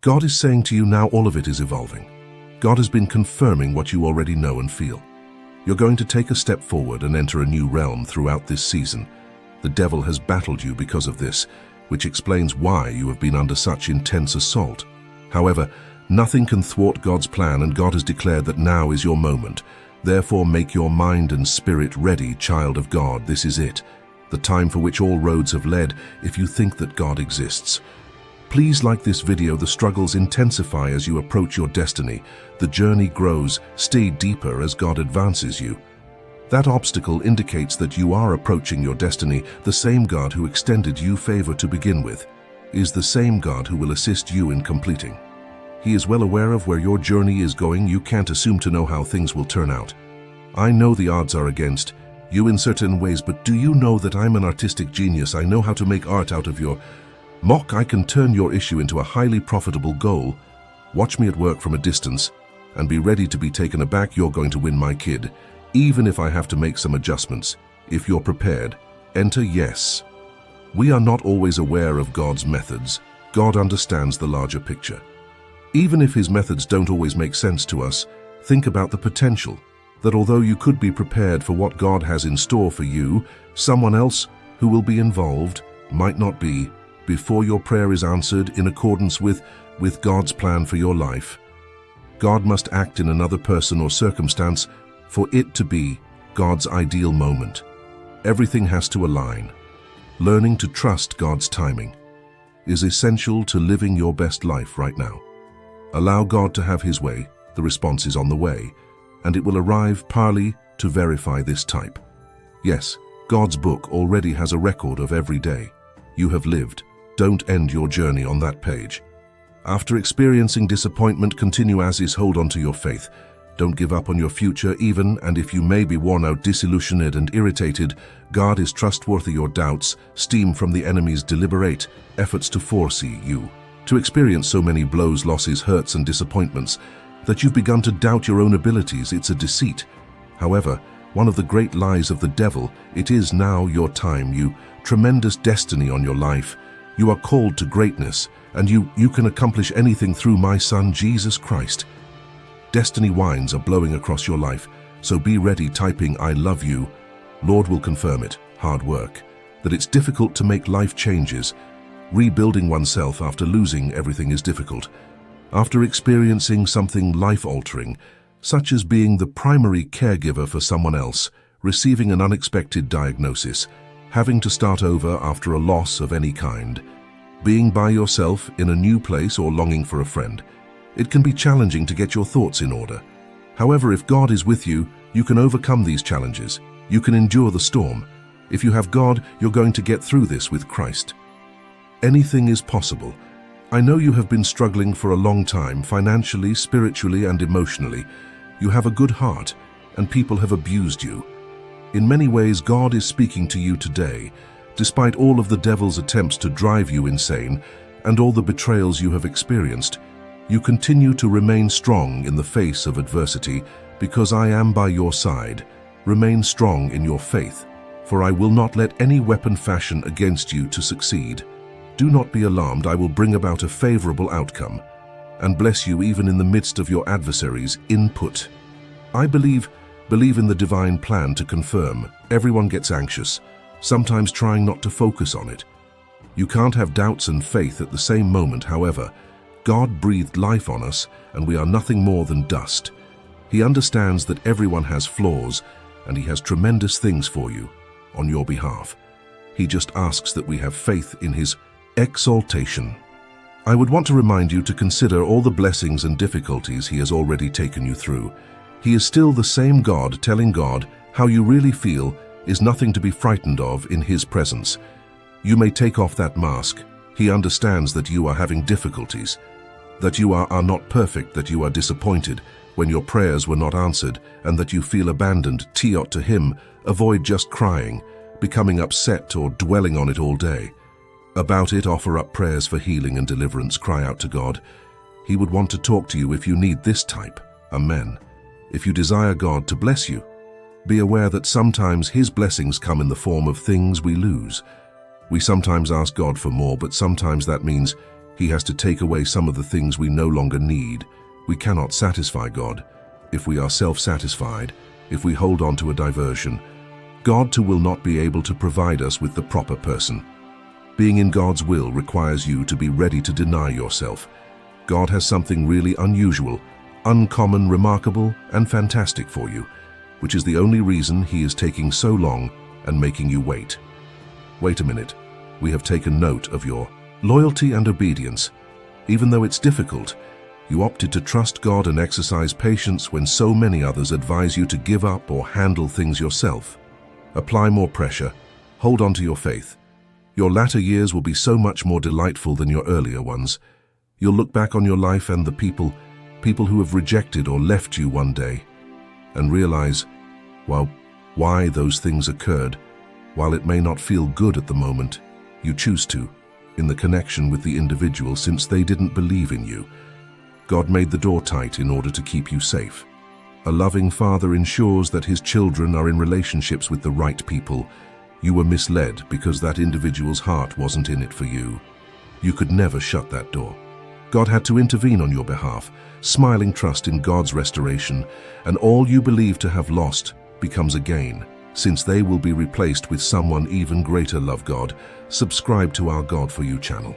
God is saying to you now all of it is evolving. God has been confirming what you already know and feel. You're going to take a step forward and enter a new realm throughout this season. The devil has battled you because of this, which explains why you have been under such intense assault. However, nothing can thwart God's plan, and God has declared that now is your moment. Therefore, make your mind and spirit ready, child of God. This is it, the time for which all roads have led if you think that God exists. Please like this video. The struggles intensify as you approach your destiny. The journey grows. Stay deeper as God advances you. That obstacle indicates that you are approaching your destiny. The same God who extended you favor to begin with is the same God who will assist you in completing. He is well aware of where your journey is going. You can't assume to know how things will turn out. I know the odds are against you in certain ways, but do you know that I'm an artistic genius? I know how to make art out of your mock. I can turn your issue into a highly profitable goal. Watch me at work from a distance and be ready to be taken aback. You're going to win, my kid, even if I have to make some adjustments. If you're prepared, enter yes. We are not always aware of God's methods. God understands the larger picture. Even if his methods don't always make sense to us, think about the potential, that although you could be prepared for what God has in store for you, someone else who will be involved might not be. Before your prayer is answered in accordance with God's plan for your life, God must act in another person or circumstance for it to be God's ideal moment. Everything has to align. Learning to trust God's timing is essential to living your best life right now. Allow God to have his way. The response is on the way, and it will arrive parley to verify this type. Yes, God's book already has a record of every day you have lived. Don't end your journey on that page. After experiencing disappointment, continue as is. Hold on to your faith. Don't give up on your future, even and if you may be worn out, disillusioned, and irritated. God is trustworthy. Your doubts stem from the enemy's deliberate efforts to foresee you to experience so many blows, losses, hurts, and disappointments that you've begun to doubt your own abilities. It's a deceit. However, one of the great lies of the devil, it is now your time. You tremendous destiny on your life. You are called to greatness, and you can accomplish anything through my Son, Jesus Christ. Destiny winds are blowing across your life, so be ready. Typing I love you. Lord will confirm it. Hard work. That it's difficult to make life changes. Rebuilding oneself after losing everything is difficult. After experiencing something life-altering, such as being the primary caregiver for someone else, receiving an unexpected diagnosis, having to start over after a loss of any kind, being by yourself in a new place, or longing for a friend, it can be challenging to get your thoughts in order. However, if God is with you, you can overcome these challenges. You can endure the storm. If you have God, you're going to get through this with Christ. Anything is possible. I know you have been struggling for a long time, financially, spiritually, and emotionally. You have a good heart, and people have abused you. In many ways, God is speaking to you today. Despite all of the devil's attempts to drive you insane and all the betrayals you have experienced, you continue to remain strong in the face of adversity, because I am by your side. Remain strong in your faith, for I will not let any weapon fashioned against you to succeed. Do not be alarmed. I will bring about a favorable outcome and bless you even in the midst of your adversaries' input. I believe in the divine plan to confirm. Everyone gets anxious, sometimes trying not to focus on it. You can't have doubts and faith at the same moment. However, God breathed life on us, and we are nothing more than dust. He understands that everyone has flaws, and he has tremendous things for you on your behalf. He just asks that we have faith in his exaltation. I would want to remind you to consider all the blessings and difficulties he has already taken you through. He is still the same God. Telling God how you really feel is nothing to be frightened of in his presence. You may take off that mask. He understands that you are having difficulties, that you are not perfect, that you are disappointed when your prayers were not answered, and that you feel abandoned. Teot to him. Avoid just crying, becoming upset, or dwelling on it all day. About it, offer up prayers for healing and deliverance. Cry out to God. He would want to talk to you if you need this type. Amen. If you desire God to bless you, be aware that sometimes his blessings come in the form of things we lose. We sometimes ask God for more, but sometimes that means He has to take away some of the things we no longer need. We cannot satisfy God if we are self-satisfied, if we hold on to a diversion. God too will not be able to provide us with the proper person. Being in God's will requires you to be ready to deny yourself. God has something really unusual, uncommon, remarkable, and fantastic for you, which is the only reason He is taking so long and making you wait. Wait a minute. We have taken note of your loyalty and obedience. Even though it's difficult, you opted to trust God and exercise patience when so many others advise you to give up or handle things yourself. Apply more pressure. Hold on to your faith. Your latter years will be so much more delightful than your earlier ones. You'll look back on your life and the people who have rejected or left you one day, and realize, well, why those things occurred. While it may not feel good at the moment, you choose to, in the connection with the individual, since they didn't believe in you. God made the door tight in order to keep you safe. A loving father ensures that his children are in relationships with the right people. You were misled because that individual's heart wasn't in it for you. You could never shut that door. God had to intervene on your behalf, smiling trust in God's restoration, and all you believe to have lost becomes a gain, since they will be replaced with someone even greater. Love God. Subscribe to our God for You channel.